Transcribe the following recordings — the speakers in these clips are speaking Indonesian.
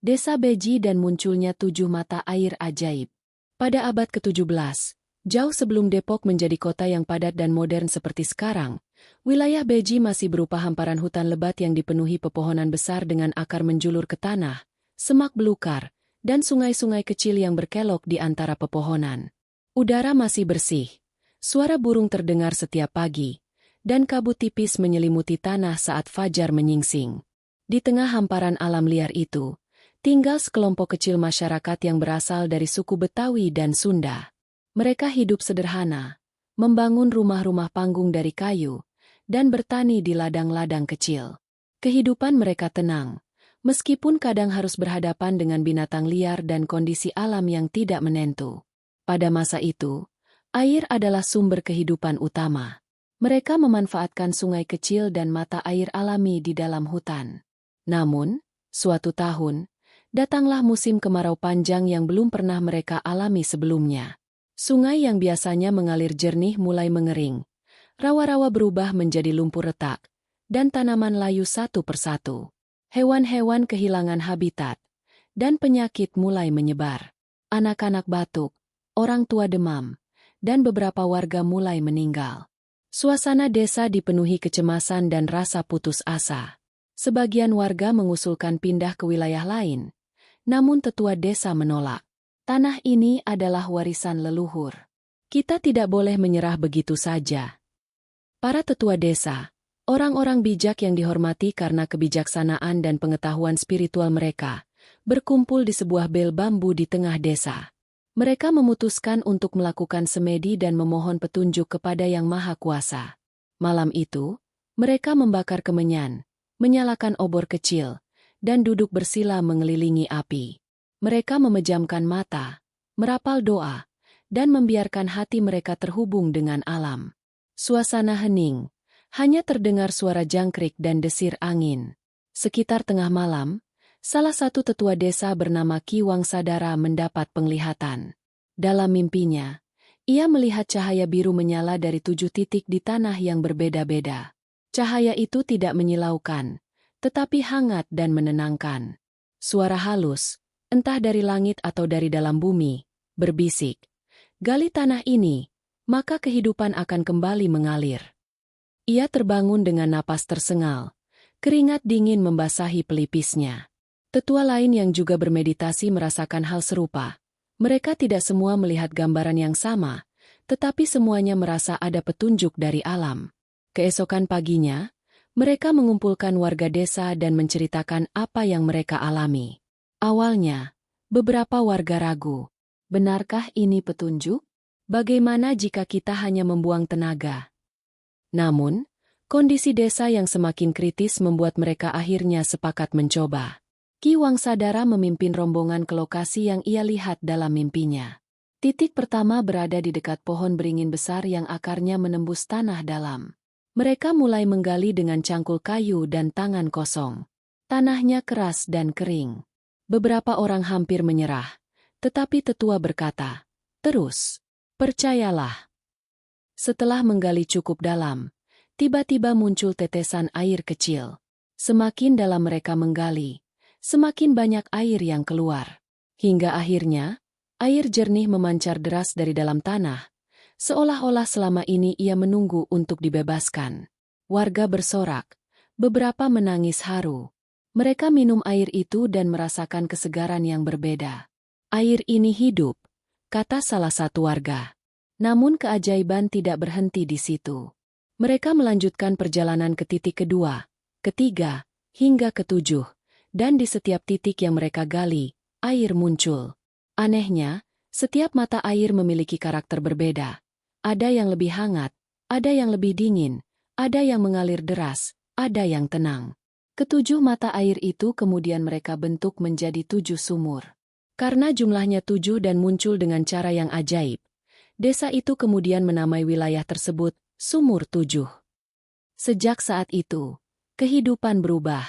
Desa Beji dan munculnya 7 mata air ajaib. Pada abad ke-17, jauh sebelum Depok menjadi kota yang padat dan modern seperti sekarang, wilayah Beji masih berupa hamparan hutan lebat yang dipenuhi pepohonan besar dengan akar menjulur ke tanah, semak belukar, dan sungai-sungai kecil yang berkelok di antara pepohonan. Udara masih bersih, suara burung terdengar setiap pagi, dan kabut tipis menyelimuti tanah saat fajar menyingsing. Di tengah hamparan alam liar itu, tinggal sekelompok kecil masyarakat yang berasal dari suku Betawi dan Sunda. Mereka hidup sederhana, membangun rumah-rumah panggung dari kayu, dan bertani di ladang-ladang kecil. Kehidupan mereka tenang, meskipun kadang harus berhadapan dengan binatang liar dan kondisi alam yang tidak menentu. Pada masa itu, air adalah sumber kehidupan utama. Mereka memanfaatkan sungai kecil dan mata air alami di dalam hutan. Namun, suatu tahun, datanglah musim kemarau panjang yang belum pernah mereka alami sebelumnya. Sungai yang biasanya mengalir jernih mulai mengering. Rawa-rawa berubah menjadi lumpur retak, dan tanaman layu satu persatu. Hewan-hewan kehilangan habitat, dan penyakit mulai menyebar. Anak-anak batuk, orang tua demam, dan beberapa warga mulai meninggal. Suasana desa dipenuhi kecemasan dan rasa putus asa. Sebagian warga mengusulkan pindah ke wilayah lain, namun tetua desa menolak. Tanah ini adalah warisan leluhur. Kita tidak boleh menyerah begitu saja. Para tetua desa, orang-orang bijak yang dihormati karena kebijaksanaan dan pengetahuan spiritual mereka, berkumpul di sebuah bel bambu di tengah desa. Mereka memutuskan untuk melakukan semedi dan memohon petunjuk kepada Yang Maha Kuasa. Malam itu, mereka membakar kemenyan, menyalakan obor kecil, dan duduk bersila mengelilingi api. Mereka memejamkan mata, merapal doa, dan membiarkan hati mereka terhubung dengan alam. Suasana hening, hanya terdengar suara jangkrik dan desir angin. Sekitar tengah malam, salah satu tetua desa bernama Ki Wangsadara mendapat penglihatan. Dalam mimpinya, ia melihat cahaya biru menyala dari 7 titik di tanah yang berbeda-beda. Cahaya itu tidak menyilaukan, tetapi hangat dan menenangkan. Suara halus, entah dari langit atau dari dalam bumi, berbisik, "Gali tanah ini, maka kehidupan akan kembali mengalir." Ia terbangun dengan napas tersengal, keringat dingin membasahi pelipisnya. Tetua lain yang juga bermeditasi merasakan hal serupa. Mereka tidak semua melihat gambaran yang sama, tetapi semuanya merasa ada petunjuk dari alam. Keesokan paginya, mereka mengumpulkan warga desa dan menceritakan apa yang mereka alami. Awalnya, beberapa warga ragu. Benarkah ini petunjuk? Bagaimana jika kita hanya membuang tenaga? Namun, kondisi desa yang semakin kritis membuat mereka akhirnya sepakat mencoba. Ki Wangsadara memimpin rombongan ke lokasi yang ia lihat dalam mimpinya. Titik pertama berada di dekat pohon beringin besar yang akarnya menembus tanah dalam. Mereka mulai menggali dengan cangkul kayu dan tangan kosong. Tanahnya keras dan kering. Beberapa orang hampir menyerah, tetapi tetua berkata, "Terus, percayalah." Setelah menggali cukup dalam, tiba-tiba muncul tetesan air kecil. Semakin dalam mereka menggali, semakin banyak air yang keluar. Hingga akhirnya, air jernih memancar deras dari dalam tanah, seolah-olah selama ini ia menunggu untuk dibebaskan. Warga bersorak, beberapa menangis haru. Mereka minum air itu dan merasakan kesegaran yang berbeda. "Air ini hidup," kata salah satu warga. Namun keajaiban tidak berhenti di situ. Mereka melanjutkan perjalanan ke titik kedua, ketiga, hingga ketujuh. Dan di setiap titik yang mereka gali, air muncul. Anehnya, setiap mata air memiliki karakter berbeda. Ada yang lebih hangat, ada yang lebih dingin, ada yang mengalir deras, ada yang tenang. Ketujuh mata air itu kemudian mereka bentuk menjadi 7 sumur. Karena jumlahnya 7 dan muncul dengan cara yang ajaib, desa itu kemudian menamai wilayah tersebut Sumur 7. Sejak saat itu, kehidupan berubah.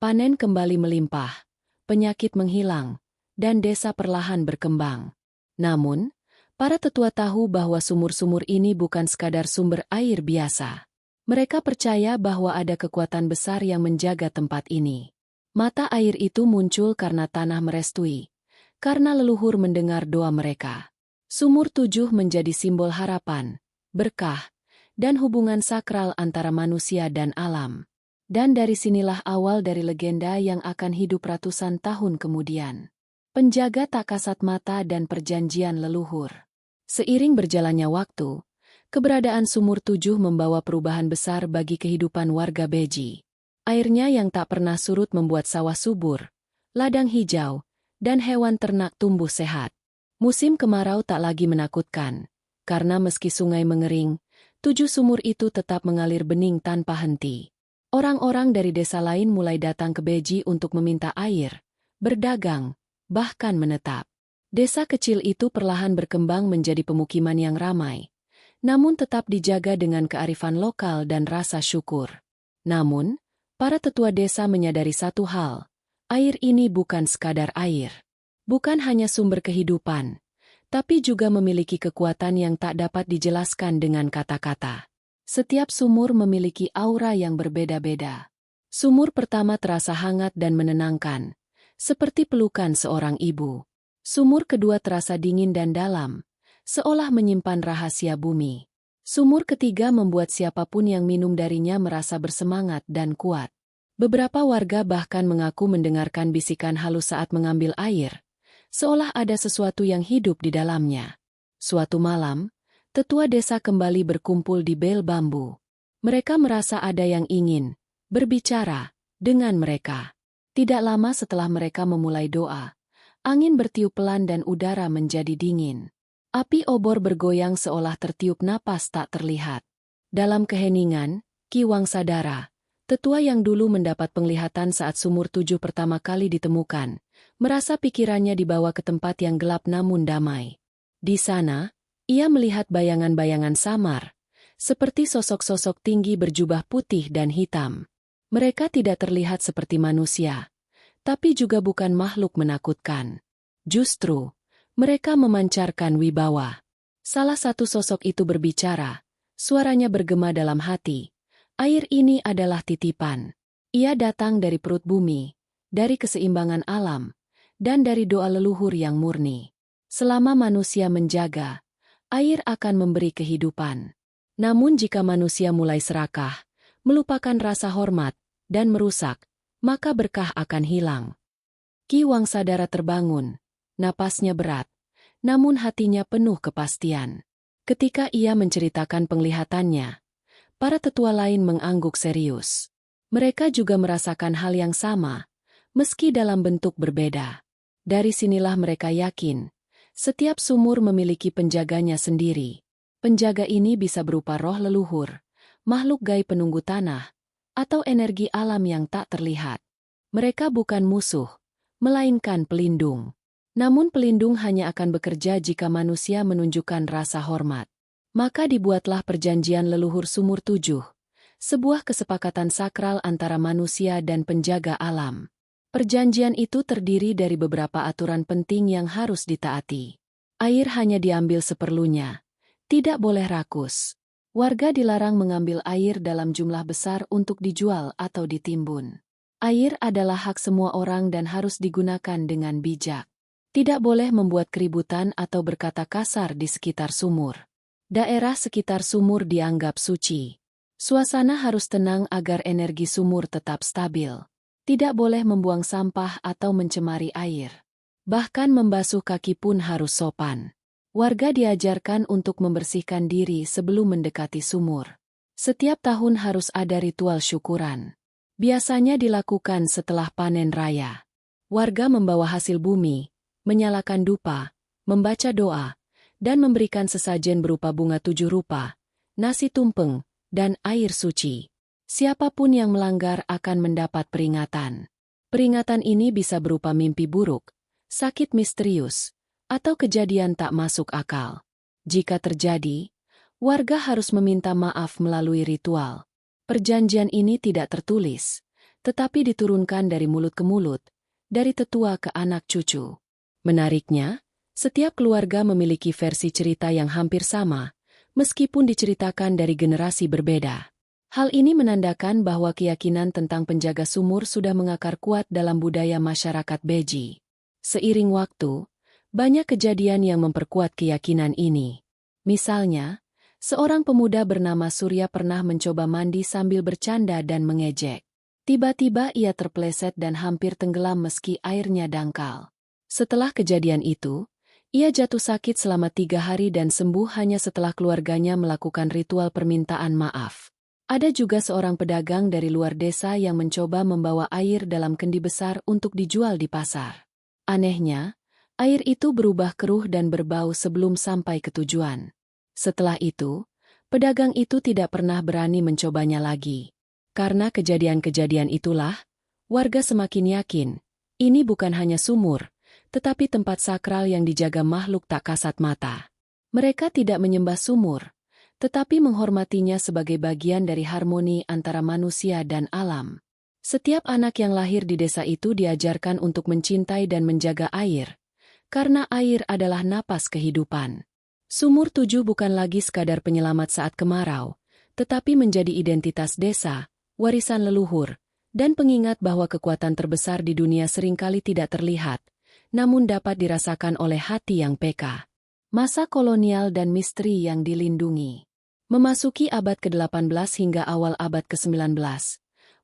Panen kembali melimpah, penyakit menghilang, dan desa perlahan berkembang. Namun, para tetua tahu bahwa sumur-sumur ini bukan sekadar sumber air biasa. Mereka percaya bahwa ada kekuatan besar yang menjaga tempat ini. Mata air itu muncul karena tanah merestui, karena leluhur mendengar doa mereka. Sumur 7 menjadi simbol harapan, berkah, dan hubungan sakral antara manusia dan alam. Dan dari sinilah awal dari legenda yang akan hidup ratusan tahun kemudian. Penjaga tak kasat mata dan perjanjian leluhur. Seiring berjalannya waktu, keberadaan Sumur 7 membawa perubahan besar bagi kehidupan warga Beji. Airnya yang tak pernah surut membuat sawah subur, ladang hijau, dan hewan ternak tumbuh sehat. Musim kemarau tak lagi menakutkan, karena meski sungai mengering, 7 sumur itu tetap mengalir bening tanpa henti. Orang-orang dari desa lain mulai datang ke Beji untuk meminta air, berdagang, bahkan menetap. Desa kecil itu perlahan berkembang menjadi pemukiman yang ramai, namun tetap dijaga dengan kearifan lokal dan rasa syukur. Namun, para tetua desa menyadari satu hal, air ini bukan sekadar air. Bukan hanya sumber kehidupan, tapi juga memiliki kekuatan yang tak dapat dijelaskan dengan kata-kata. Setiap sumur memiliki aura yang berbeda-beda. Sumur pertama terasa hangat dan menenangkan, seperti pelukan seorang ibu. Sumur kedua terasa dingin dan dalam, seolah menyimpan rahasia bumi. Sumur ketiga membuat siapapun yang minum darinya merasa bersemangat dan kuat. Beberapa warga bahkan mengaku mendengarkan bisikan halus saat mengambil air, seolah ada sesuatu yang hidup di dalamnya. Suatu malam, tetua desa kembali berkumpul di bel bambu. Mereka merasa ada yang ingin berbicara dengan mereka. Tidak lama setelah mereka memulai doa, angin bertiup pelan dan udara menjadi dingin. Api obor bergoyang seolah tertiup napas tak terlihat. Dalam keheningan, Ki Wangsadara, tetua yang dulu mendapat penglihatan saat Sumur 7 pertama kali ditemukan, merasa pikirannya dibawa ke tempat yang gelap namun damai. Di sana, ia melihat bayangan-bayangan samar, seperti sosok-sosok tinggi berjubah putih dan hitam. Mereka tidak terlihat seperti manusia, tapi juga bukan makhluk menakutkan. Justru, mereka memancarkan wibawa. Salah satu sosok itu berbicara, suaranya bergema dalam hati. Air ini adalah titipan. Ia datang dari perut bumi, dari keseimbangan alam, dan dari doa leluhur yang murni. Selama manusia menjaga, air akan memberi kehidupan. Namun jika manusia mulai serakah, melupakan rasa hormat, dan merusak, maka berkah akan hilang. Ki Wangsadara terbangun, napasnya berat, namun hatinya penuh kepastian. Ketika ia menceritakan penglihatannya, para tetua lain mengangguk serius. Mereka juga merasakan hal yang sama, meski dalam bentuk berbeda. Dari sinilah mereka yakin, setiap sumur memiliki penjaganya sendiri. Penjaga ini bisa berupa roh leluhur, makhluk gaib penunggu tanah, atau energi alam yang tak terlihat. Mereka bukan musuh, melainkan pelindung. Namun pelindung hanya akan bekerja jika manusia menunjukkan rasa hormat. Maka dibuatlah perjanjian leluhur Sumur 7, sebuah kesepakatan sakral antara manusia dan penjaga alam. Perjanjian itu terdiri dari beberapa aturan penting yang harus ditaati. Air hanya diambil seperlunya, tidak boleh rakus. Warga dilarang mengambil air dalam jumlah besar untuk dijual atau ditimbun. Air adalah hak semua orang dan harus digunakan dengan bijak. Tidak boleh membuat keributan atau berkata kasar di sekitar sumur. Daerah sekitar sumur dianggap suci. Suasana harus tenang agar energi sumur tetap stabil. Tidak boleh membuang sampah atau mencemari air. Bahkan membasuh kaki pun harus sopan. Warga diajarkan untuk membersihkan diri sebelum mendekati sumur. Setiap tahun harus ada ritual syukuran. Biasanya dilakukan setelah panen raya. Warga membawa hasil bumi, menyalakan dupa, membaca doa, dan memberikan sesajen berupa bunga 7 rupa, nasi tumpeng, dan air suci. Siapapun yang melanggar akan mendapat peringatan. Peringatan ini bisa berupa mimpi buruk, sakit misterius, atau kejadian tak masuk akal. Jika terjadi, warga harus meminta maaf melalui ritual. Perjanjian ini tidak tertulis, tetapi diturunkan dari mulut ke mulut, dari tetua ke anak cucu. Menariknya, setiap keluarga memiliki versi cerita yang hampir sama, meskipun diceritakan dari generasi berbeda. Hal ini menandakan bahwa keyakinan tentang penjaga sumur sudah mengakar kuat dalam budaya masyarakat Beji. Seiring waktu, banyak kejadian yang memperkuat keyakinan ini. Misalnya, seorang pemuda bernama Surya pernah mencoba mandi sambil bercanda dan mengejek. Tiba-tiba ia terpleset dan hampir tenggelam meski airnya dangkal. Setelah kejadian itu, ia jatuh sakit selama 3 hari dan sembuh hanya setelah keluarganya melakukan ritual permintaan maaf. Ada juga seorang pedagang dari luar desa yang mencoba membawa air dalam kendi besar untuk dijual di pasar. Anehnya, air itu berubah keruh dan berbau sebelum sampai ke tujuan. Setelah itu, pedagang itu tidak pernah berani mencobanya lagi. Karena kejadian-kejadian itulah, warga semakin yakin, ini bukan hanya sumur, tetapi tempat sakral yang dijaga makhluk tak kasat mata. Mereka tidak menyembah sumur, tetapi menghormatinya sebagai bagian dari harmoni antara manusia dan alam. Setiap anak yang lahir di desa itu diajarkan untuk mencintai dan menjaga air, karena air adalah napas kehidupan. Sumur Tujuh bukan lagi sekadar penyelamat saat kemarau, tetapi menjadi identitas desa, warisan leluhur, dan pengingat bahwa kekuatan terbesar di dunia seringkali tidak terlihat, namun dapat dirasakan oleh hati yang peka. Masa kolonial dan misteri yang dilindungi. Memasuki abad ke-18 hingga awal abad ke-19,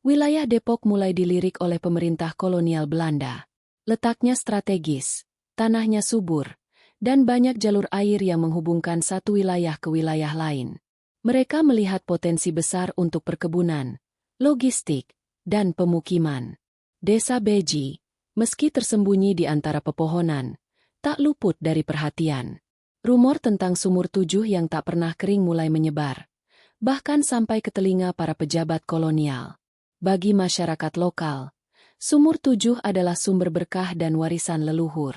wilayah Depok mulai dilirik oleh pemerintah kolonial Belanda. Letaknya strategis, tanahnya subur, dan banyak jalur air yang menghubungkan satu wilayah ke wilayah lain. Mereka melihat potensi besar untuk perkebunan, logistik, dan pemukiman. Desa Beji, meski tersembunyi di antara pepohonan, tak luput dari perhatian. Rumor tentang Sumur Tujuh yang tak pernah kering mulai menyebar, bahkan sampai ke telinga para pejabat kolonial. Bagi masyarakat lokal, Sumur Tujuh adalah sumber berkah dan warisan leluhur.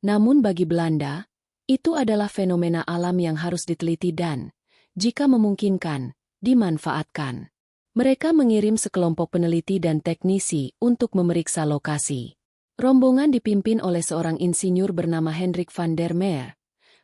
Namun bagi Belanda, itu adalah fenomena alam yang harus diteliti dan, jika memungkinkan, dimanfaatkan. Mereka mengirim sekelompok peneliti dan teknisi untuk memeriksa lokasi. Rombongan dipimpin oleh seorang insinyur bernama Hendrik van der Meer,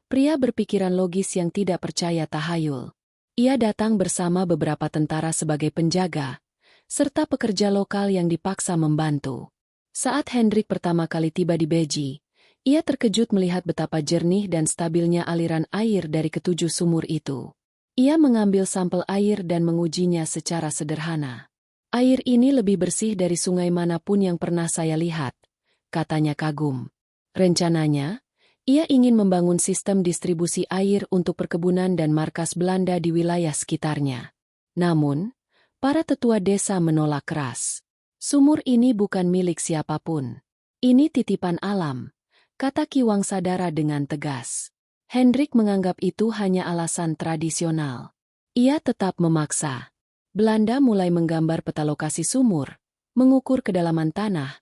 pria berpikiran logis yang tidak percaya tahayul. Ia datang bersama beberapa tentara sebagai penjaga, serta pekerja lokal yang dipaksa membantu. Saat Hendrik pertama kali tiba di Beji, ia terkejut melihat betapa jernih dan stabilnya aliran air dari ketujuh sumur itu. Ia mengambil sampel air dan mengujinya secara sederhana. Air ini lebih bersih dari sungai manapun yang pernah saya lihat, katanya kagum. Rencananya, ia ingin membangun sistem distribusi air untuk perkebunan dan markas Belanda di wilayah sekitarnya. Namun, para tetua desa menolak keras. Sumur ini bukan milik siapapun. Ini titipan alam, kata Ki Wangsadara dengan tegas. Hendrik menganggap itu hanya alasan tradisional. Ia tetap memaksa. Belanda mulai menggambar peta lokasi sumur, mengukur kedalaman tanah,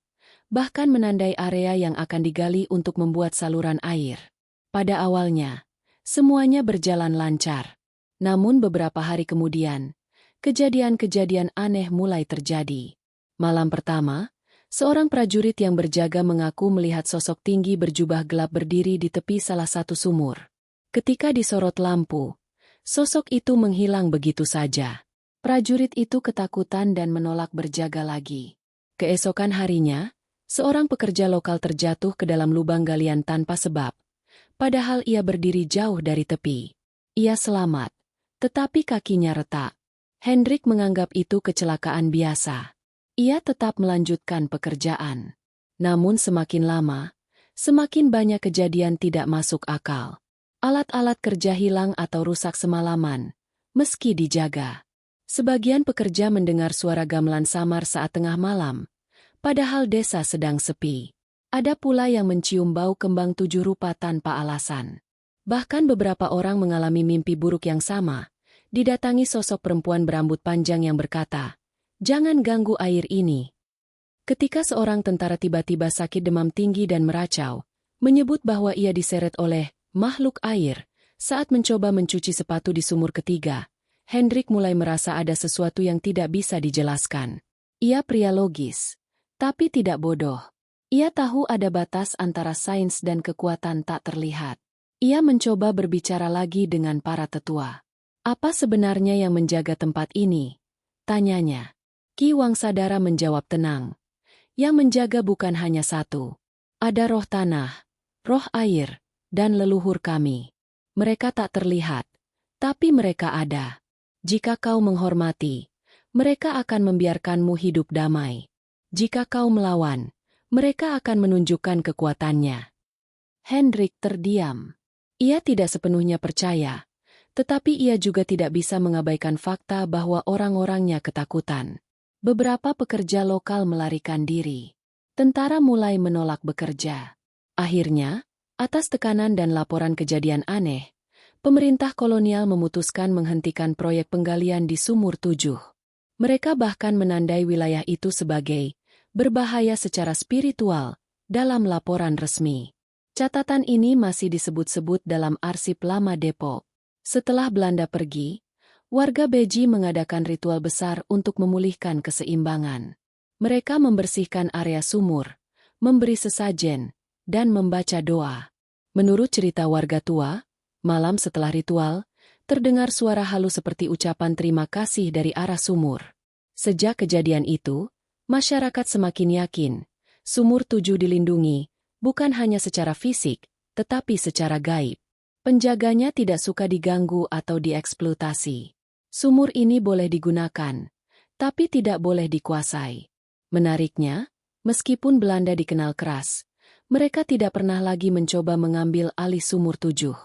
bahkan menandai area yang akan digali untuk membuat saluran air. Pada awalnya, semuanya berjalan lancar. Namun beberapa hari kemudian, kejadian-kejadian aneh mulai terjadi. Malam pertama, seorang prajurit yang berjaga mengaku melihat sosok tinggi berjubah gelap berdiri di tepi salah satu sumur. Ketika disorot lampu, sosok itu menghilang begitu saja. Prajurit itu ketakutan dan menolak berjaga lagi. Keesokan harinya, seorang pekerja lokal terjatuh ke dalam lubang galian tanpa sebab, padahal ia berdiri jauh dari tepi. Ia selamat, tetapi kakinya retak. Hendrik menganggap itu kecelakaan biasa. Ia tetap melanjutkan pekerjaan. Namun semakin lama, semakin banyak kejadian tidak masuk akal. Alat-alat kerja hilang atau rusak semalaman, meski dijaga. Sebagian pekerja mendengar suara gamelan samar saat tengah malam, padahal desa sedang sepi. Ada pula yang mencium bau kembang 7 rupa tanpa alasan. Bahkan beberapa orang mengalami mimpi buruk yang sama, didatangi sosok perempuan berambut panjang yang berkata, "Jangan ganggu air ini." Ketika seorang tentara tiba-tiba sakit demam tinggi dan meracau, menyebut bahwa ia diseret oleh makhluk air saat mencoba mencuci sepatu di sumur ketiga, Hendrik mulai merasa ada sesuatu yang tidak bisa dijelaskan. Ia pria logis, tapi tidak bodoh. Ia tahu ada batas antara sains dan kekuatan tak terlihat. Ia mencoba berbicara lagi dengan para tetua. Apa sebenarnya yang menjaga tempat ini? tanyanya. Ki Wangsadara menjawab tenang. Yang menjaga bukan hanya satu. Ada roh tanah, roh air, dan leluhur kami. Mereka tak terlihat, tapi mereka ada. Jika kau menghormati, mereka akan membiarkanmu hidup damai. Jika kau melawan, mereka akan menunjukkan kekuatannya. Hendrik terdiam. Ia tidak sepenuhnya percaya, tetapi ia juga tidak bisa mengabaikan fakta bahwa orang-orangnya ketakutan. Beberapa pekerja lokal melarikan diri. Tentara mulai menolak bekerja. Akhirnya, atas tekanan dan laporan kejadian aneh, pemerintah kolonial memutuskan menghentikan proyek penggalian di Sumur 7. Mereka bahkan menandai wilayah itu sebagai berbahaya secara spiritual dalam laporan resmi. Catatan ini masih disebut-sebut dalam arsip lama Depok. Setelah Belanda pergi, warga Beji mengadakan ritual besar untuk memulihkan keseimbangan. Mereka membersihkan area sumur, memberi sesajen, dan membaca doa. Menurut cerita warga tua, malam setelah ritual, terdengar suara halus seperti ucapan terima kasih dari arah sumur. Sejak kejadian itu, masyarakat semakin yakin, Sumur 7 dilindungi, bukan hanya secara fisik, tetapi secara gaib. Penjaganya tidak suka diganggu atau dieksploitasi. Sumur ini boleh digunakan, tapi tidak boleh dikuasai. Menariknya, meskipun Belanda dikenal keras, mereka tidak pernah lagi mencoba mengambil alih Sumur 7.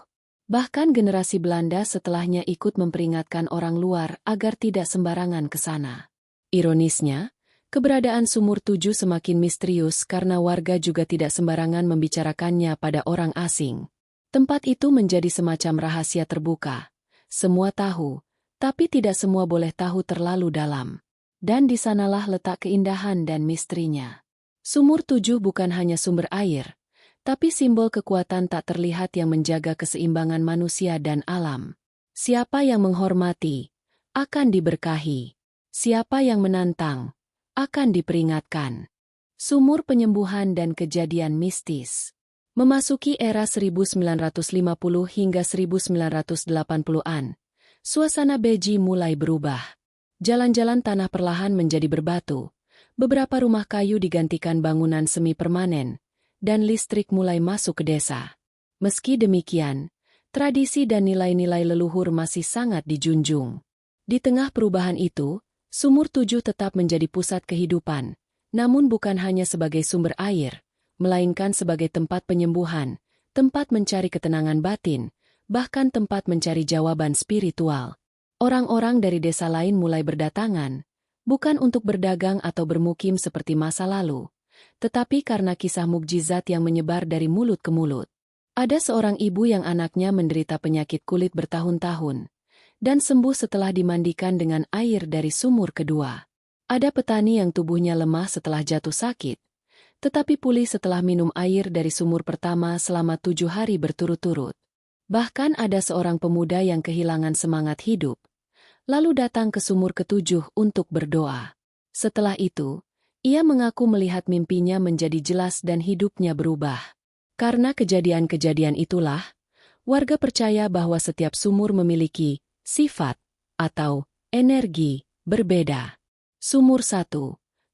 Bahkan generasi Belanda setelahnya ikut memperingatkan orang luar agar tidak sembarangan ke sana. Ironisnya, keberadaan Sumur 7 semakin misterius karena warga juga tidak sembarangan membicarakannya pada orang asing. Tempat itu menjadi semacam rahasia terbuka. Semua tahu, tapi tidak semua boleh tahu terlalu dalam. Dan di sanalah letak keindahan dan misterinya. Sumur 7 bukan hanya sumber air, tapi simbol kekuatan tak terlihat yang menjaga keseimbangan manusia dan alam. Siapa yang menghormati, akan diberkahi. Siapa yang menantang, akan diperingatkan. Sumur penyembuhan dan kejadian mistis. Memasuki era 1950 hingga 1980-an, suasana Beji mulai berubah. Jalan-jalan tanah perlahan menjadi berbatu, beberapa rumah kayu digantikan bangunan semi permanen, dan listrik mulai masuk ke desa. Meski demikian, tradisi dan nilai-nilai leluhur masih sangat dijunjung. Di tengah perubahan itu, Sumur 7 tetap menjadi pusat kehidupan, namun bukan hanya sebagai sumber air, melainkan sebagai tempat penyembuhan, tempat mencari ketenangan batin, bahkan tempat mencari jawaban spiritual. Orang-orang dari desa lain mulai berdatangan, bukan untuk berdagang atau bermukim seperti masa lalu, tetapi karena kisah mukjizat yang menyebar dari mulut ke mulut. Ada seorang ibu yang anaknya menderita penyakit kulit bertahun-tahun, dan sembuh setelah dimandikan dengan air dari sumur kedua. Ada petani yang tubuhnya lemah setelah jatuh sakit, tetapi pulih setelah minum air dari sumur pertama selama 7 hari berturut-turut. Bahkan ada seorang pemuda yang kehilangan semangat hidup, lalu datang ke sumur ketujuh untuk berdoa. Setelah itu, ia mengaku melihat mimpinya menjadi jelas dan hidupnya berubah. Karena kejadian-kejadian itulah, warga percaya bahwa setiap sumur memiliki sifat atau energi berbeda. Sumur 1,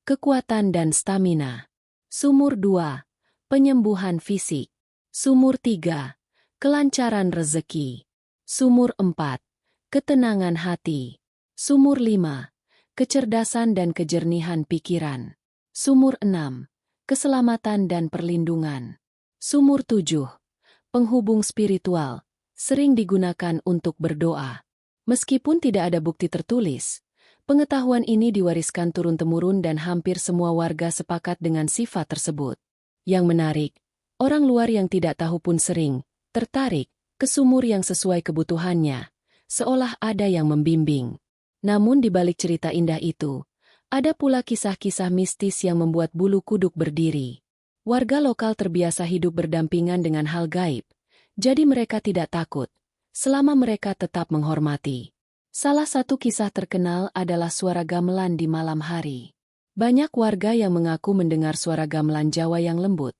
kekuatan dan stamina. Sumur 2, penyembuhan fisik. Sumur 3, kelancaran rezeki. Sumur 4, ketenangan hati. Sumur 5, kecerdasan dan kejernihan pikiran. Sumur 6, keselamatan dan perlindungan. Sumur 7, penghubung spiritual, sering digunakan untuk berdoa. Meskipun tidak ada bukti tertulis, pengetahuan ini diwariskan turun-temurun dan hampir semua warga sepakat dengan sifat tersebut. Yang menarik, orang luar yang tidak tahu pun sering tertarik ke sumur yang sesuai kebutuhannya, seolah ada yang membimbing. Namun di balik cerita indah itu, ada pula kisah-kisah mistis yang membuat bulu kuduk berdiri. Warga lokal terbiasa hidup berdampingan dengan hal gaib, jadi mereka tidak takut, selama mereka tetap menghormati. Salah satu kisah terkenal adalah suara gamelan di malam hari. Banyak warga yang mengaku mendengar suara gamelan Jawa yang lembut,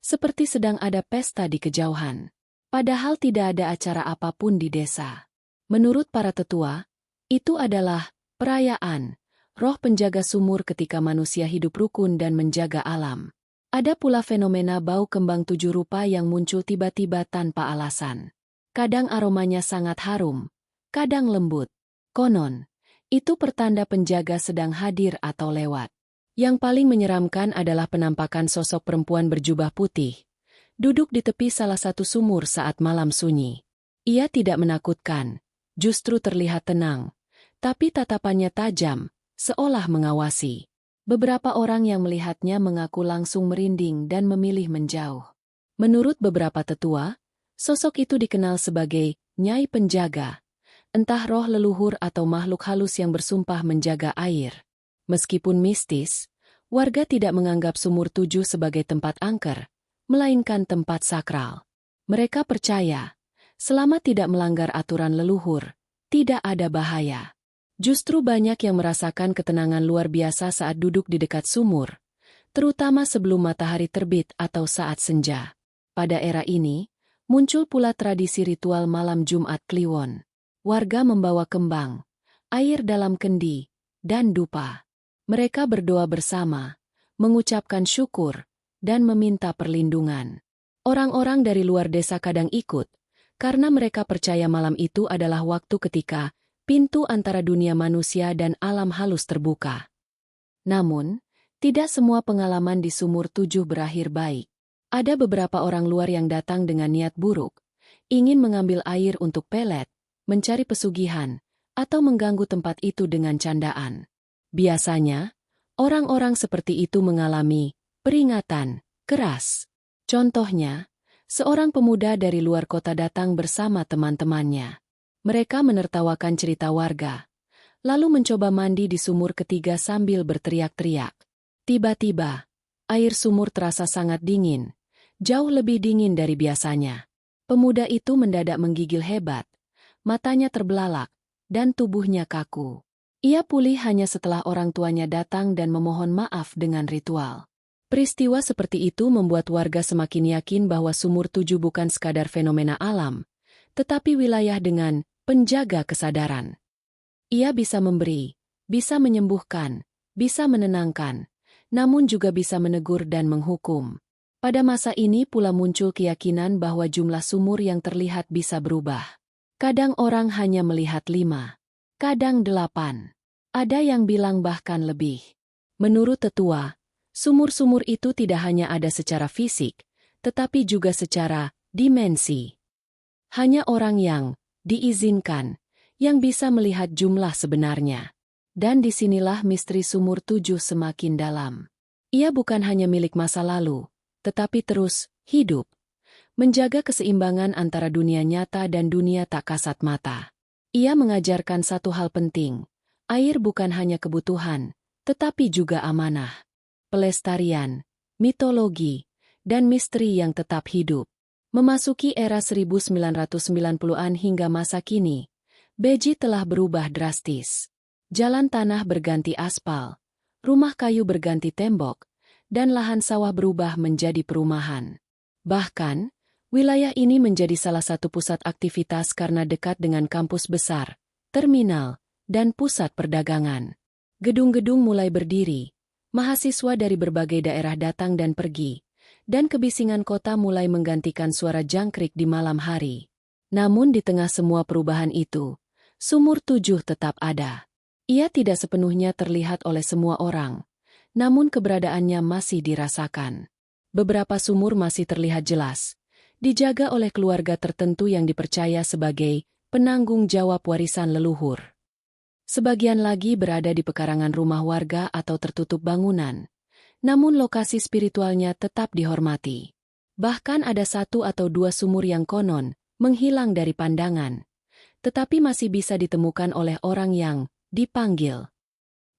seperti sedang ada pesta di kejauhan. Padahal tidak ada acara apapun di desa. Menurut para tetua, itu adalah perayaan, roh penjaga sumur ketika manusia hidup rukun dan menjaga alam. Ada pula fenomena bau kembang 7 rupa yang muncul tiba-tiba tanpa alasan. Kadang aromanya sangat harum, kadang lembut. Konon, itu pertanda penjaga sedang hadir atau lewat. Yang paling menyeramkan adalah penampakan sosok perempuan berjubah putih, duduk di tepi salah satu sumur saat malam sunyi. Ia tidak menakutkan, justru terlihat tenang, tapi tatapannya tajam, seolah mengawasi. Beberapa orang yang melihatnya mengaku langsung merinding dan memilih menjauh. Menurut beberapa tetua, sosok itu dikenal sebagai Nyai Penjaga, entah roh leluhur atau makhluk halus yang bersumpah menjaga air. Meskipun mistis, warga tidak menganggap Sumur 7 sebagai tempat angker, melainkan tempat sakral. Mereka percaya, selama tidak melanggar aturan leluhur, tidak ada bahaya. Justru banyak yang merasakan ketenangan luar biasa saat duduk di dekat sumur, terutama sebelum matahari terbit atau saat senja. Pada era ini, muncul pula tradisi ritual malam Jumat Kliwon. Warga membawa kembang, air dalam kendi, dan dupa. Mereka berdoa bersama, mengucapkan syukur, dan meminta perlindungan. Orang-orang dari luar desa kadang ikut, karena mereka percaya malam itu adalah waktu ketika pintu antara dunia manusia dan alam halus terbuka. Namun, tidak semua pengalaman di Sumur 7 berakhir baik. Ada beberapa orang luar yang datang dengan niat buruk, ingin mengambil air untuk pelet, mencari pesugihan, atau mengganggu tempat itu dengan candaan. Biasanya, orang-orang seperti itu mengalami peringatan keras. Contohnya, seorang pemuda dari luar kota datang bersama teman-temannya. Mereka menertawakan cerita warga, lalu mencoba mandi di sumur ketiga sambil berteriak-teriak. Tiba-tiba, air sumur terasa sangat dingin, jauh lebih dingin dari biasanya. Pemuda itu mendadak menggigil hebat, matanya terbelalak, dan tubuhnya kaku. Ia pulih hanya setelah orang tuanya datang dan memohon maaf dengan ritual. Peristiwa seperti itu membuat warga semakin yakin bahwa Sumur 7 bukan sekadar fenomena alam, tetapi wilayah dengan penjaga kesadaran. Ia bisa memberi, bisa menyembuhkan, bisa menenangkan, namun juga bisa menegur dan menghukum. Pada masa ini pula muncul keyakinan bahwa jumlah sumur yang terlihat bisa berubah. Kadang orang hanya melihat 5, kadang 8. Ada yang bilang bahkan lebih. Menurut tetua, sumur-sumur itu tidak hanya ada secara fisik, tetapi juga secara dimensi. Hanya orang yang diizinkan, yang bisa melihat jumlah sebenarnya. Dan disinilah misteri Sumur 7 semakin dalam. Ia bukan hanya milik masa lalu, tetapi terus hidup, menjaga keseimbangan antara dunia nyata dan dunia tak kasat mata. Ia mengajarkan satu hal penting, air bukan hanya kebutuhan, tetapi juga amanah. Pelestarian, mitologi, dan misteri yang tetap hidup. Memasuki era 1990-an hingga masa kini, Beji telah berubah drastis. Jalan tanah berganti aspal, rumah kayu berganti tembok, dan lahan sawah berubah menjadi perumahan. Bahkan, wilayah ini menjadi salah satu pusat aktivitas karena dekat dengan kampus besar, terminal, dan pusat perdagangan. Gedung-gedung mulai berdiri, mahasiswa dari berbagai daerah datang dan pergi, dan kebisingan kota mulai menggantikan suara jangkrik di malam hari. Namun di tengah semua perubahan itu, Sumur 7 tetap ada. Ia tidak sepenuhnya terlihat oleh semua orang, namun keberadaannya masih dirasakan. Beberapa sumur masih terlihat jelas, dijaga oleh keluarga tertentu yang dipercaya sebagai penanggung jawab warisan leluhur. Sebagian lagi berada di pekarangan rumah warga atau tertutup bangunan, namun lokasi spiritualnya tetap dihormati. Bahkan ada 1 atau 2 sumur yang konon menghilang dari pandangan, tetapi masih bisa ditemukan oleh orang yang dipanggil.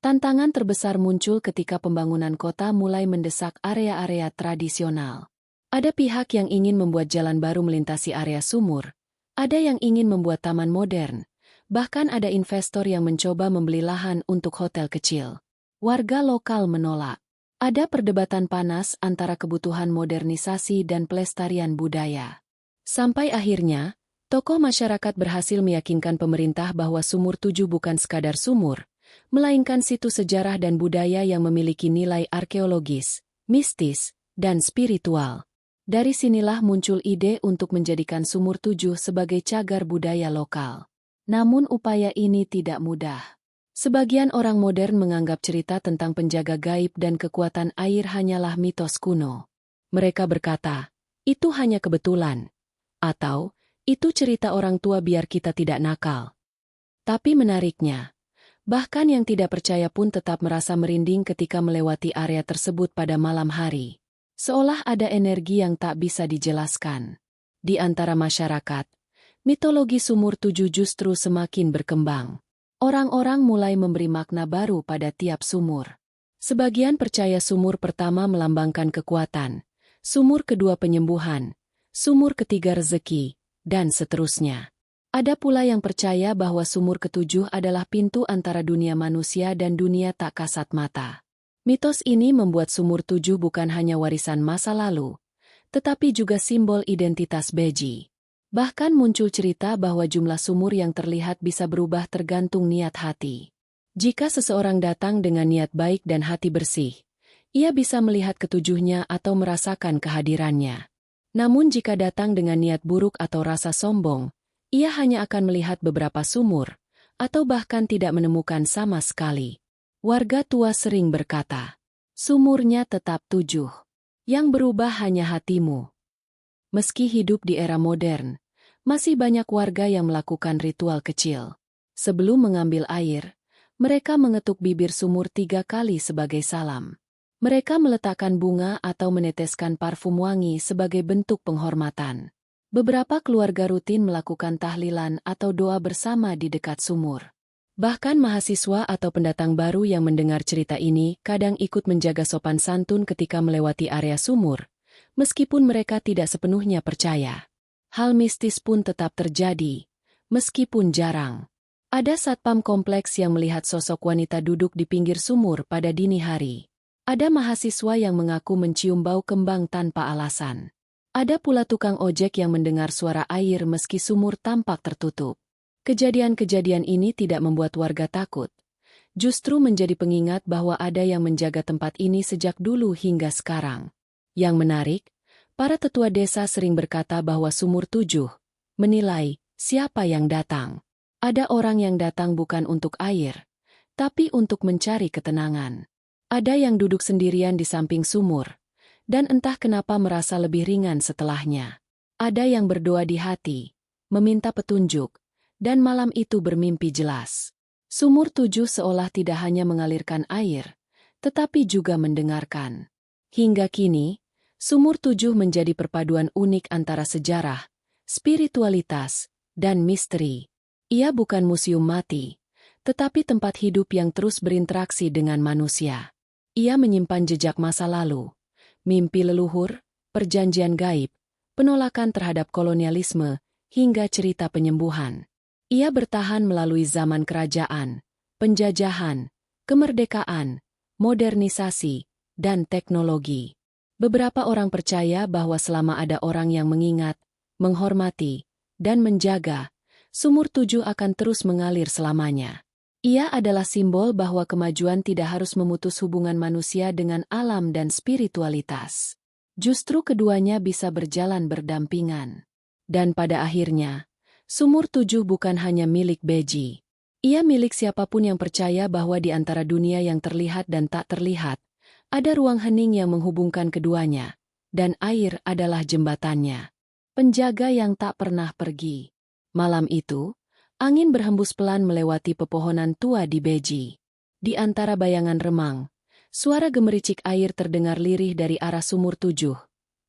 Tantangan terbesar muncul ketika pembangunan kota mulai mendesak area-area tradisional. Ada pihak yang ingin membuat jalan baru melintasi area sumur, ada yang ingin membuat taman modern, bahkan ada investor yang mencoba membeli lahan untuk hotel kecil. Warga lokal menolak. Ada perdebatan panas antara kebutuhan modernisasi dan pelestarian budaya. Sampai akhirnya, tokoh masyarakat berhasil meyakinkan pemerintah bahwa Sumur 7 bukan sekadar sumur, melainkan situs sejarah dan budaya yang memiliki nilai arkeologis, mistis, dan spiritual. Dari sinilah muncul ide untuk menjadikan Sumur Tujuh sebagai cagar budaya lokal. Namun upaya ini tidak mudah. Sebagian orang modern menganggap cerita tentang penjaga gaib dan kekuatan air hanyalah mitos kuno. Mereka berkata, itu hanya kebetulan. Atau, itu cerita orang tua biar kita tidak nakal. Tapi menariknya, bahkan yang tidak percaya pun tetap merasa merinding ketika melewati area tersebut pada malam hari. Seolah ada energi yang tak bisa dijelaskan. Di antara masyarakat, mitologi Sumur Tujuh justru semakin berkembang. Orang-orang mulai memberi makna baru pada tiap sumur. Sebagian percaya sumur pertama melambangkan kekuatan, sumur kedua penyembuhan, sumur ketiga rezeki, dan seterusnya. Ada pula yang percaya bahwa sumur ketujuh adalah pintu antara dunia manusia dan dunia tak kasat mata. Mitos ini membuat Sumur Tujuh bukan hanya warisan masa lalu, tetapi juga simbol identitas Beji. Bahkan muncul cerita bahwa jumlah sumur yang terlihat bisa berubah tergantung niat hati. Jika seseorang datang dengan niat baik dan hati bersih, ia bisa melihat ketujuhnya atau merasakan kehadirannya. Namun jika datang dengan niat buruk atau rasa sombong, ia hanya akan melihat beberapa sumur, atau bahkan tidak menemukan sama sekali. Warga tua sering berkata, sumurnya tetap 7. Yang berubah hanya hatimu. Meski hidup di era modern, masih banyak warga yang melakukan ritual kecil. Sebelum mengambil air, mereka mengetuk bibir sumur 3 kali sebagai salam. Mereka meletakkan bunga atau meneteskan parfum wangi sebagai bentuk penghormatan. Beberapa keluarga rutin melakukan tahlilan atau doa bersama di dekat sumur. Bahkan mahasiswa atau pendatang baru yang mendengar cerita ini kadang ikut menjaga sopan santun ketika melewati area sumur, meskipun mereka tidak sepenuhnya percaya. Hal mistis pun tetap terjadi, meskipun jarang. Ada satpam kompleks yang melihat sosok wanita duduk di pinggir sumur pada dini hari. Ada mahasiswa yang mengaku mencium bau kembang tanpa alasan. Ada pula tukang ojek yang mendengar suara air meski sumur tampak tertutup. Kejadian-kejadian ini tidak membuat warga takut. Justru menjadi pengingat bahwa ada yang menjaga tempat ini sejak dulu hingga sekarang. Yang menarik, para tetua desa sering berkata bahwa Sumur Tujuh menilai siapa yang datang. Ada orang yang datang bukan untuk air, tapi untuk mencari ketenangan. Ada yang duduk sendirian di samping sumur, dan entah kenapa merasa lebih ringan setelahnya. Ada yang berdoa di hati, meminta petunjuk, dan malam itu bermimpi jelas. Sumur Tujuh seolah tidak hanya mengalirkan air, tetapi juga mendengarkan. Hingga kini, Sumur Tujuh menjadi perpaduan unik antara sejarah, spiritualitas, dan misteri. Ia bukan museum mati, tetapi tempat hidup yang terus berinteraksi dengan manusia. Ia menyimpan jejak masa lalu, mimpi leluhur, perjanjian gaib, penolakan terhadap kolonialisme, hingga cerita penyembuhan. Ia bertahan melalui zaman kerajaan, penjajahan, kemerdekaan, modernisasi, dan teknologi. Beberapa orang percaya bahwa selama ada orang yang mengingat, menghormati, dan menjaga, Sumur Tujuh akan terus mengalir selamanya. Ia adalah simbol bahwa kemajuan tidak harus memutus hubungan manusia dengan alam dan spiritualitas. Justru keduanya bisa berjalan berdampingan. Dan pada akhirnya, Sumur Tujuh bukan hanya milik Beji. Ia milik siapapun yang percaya bahwa di antara dunia yang terlihat dan tak terlihat, ada ruang hening yang menghubungkan keduanya, dan air adalah jembatannya. Penjaga yang tak pernah pergi. Malam itu, angin berhembus pelan melewati pepohonan tua di Beji. Di antara bayangan remang, suara gemericik air terdengar lirih dari arah Sumur Tujuh.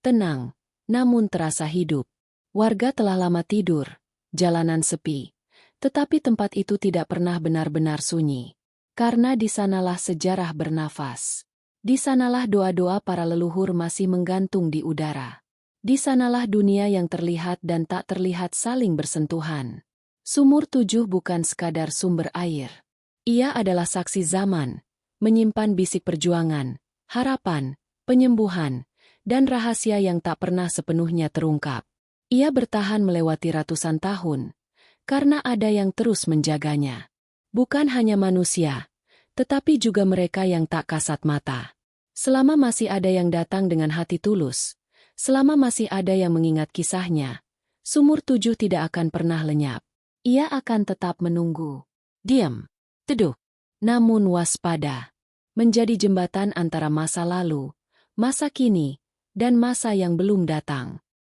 Tenang, namun terasa hidup. Warga telah lama tidur. Jalanan sepi, tetapi tempat itu tidak pernah benar-benar sunyi. Karena di sanalah sejarah bernafas. Di sanalah doa-doa para leluhur masih menggantung di udara. Di sanalah dunia yang terlihat dan tak terlihat saling bersentuhan. Sumur Tujuh bukan sekadar sumber air. Ia adalah saksi zaman, menyimpan bisik perjuangan, harapan, penyembuhan, dan rahasia yang tak pernah sepenuhnya terungkap. Ia bertahan melewati ratusan tahun, karena ada yang terus menjaganya. Bukan hanya manusia, tetapi juga mereka yang tak kasat mata. Selama masih ada yang datang dengan hati tulus, selama masih ada yang mengingat kisahnya, sumur 7 tidak akan pernah lenyap. Ia akan tetap menunggu. Diam. Teduh. Namun waspada. Menjadi jembatan antara masa lalu, masa kini, dan masa yang belum datang.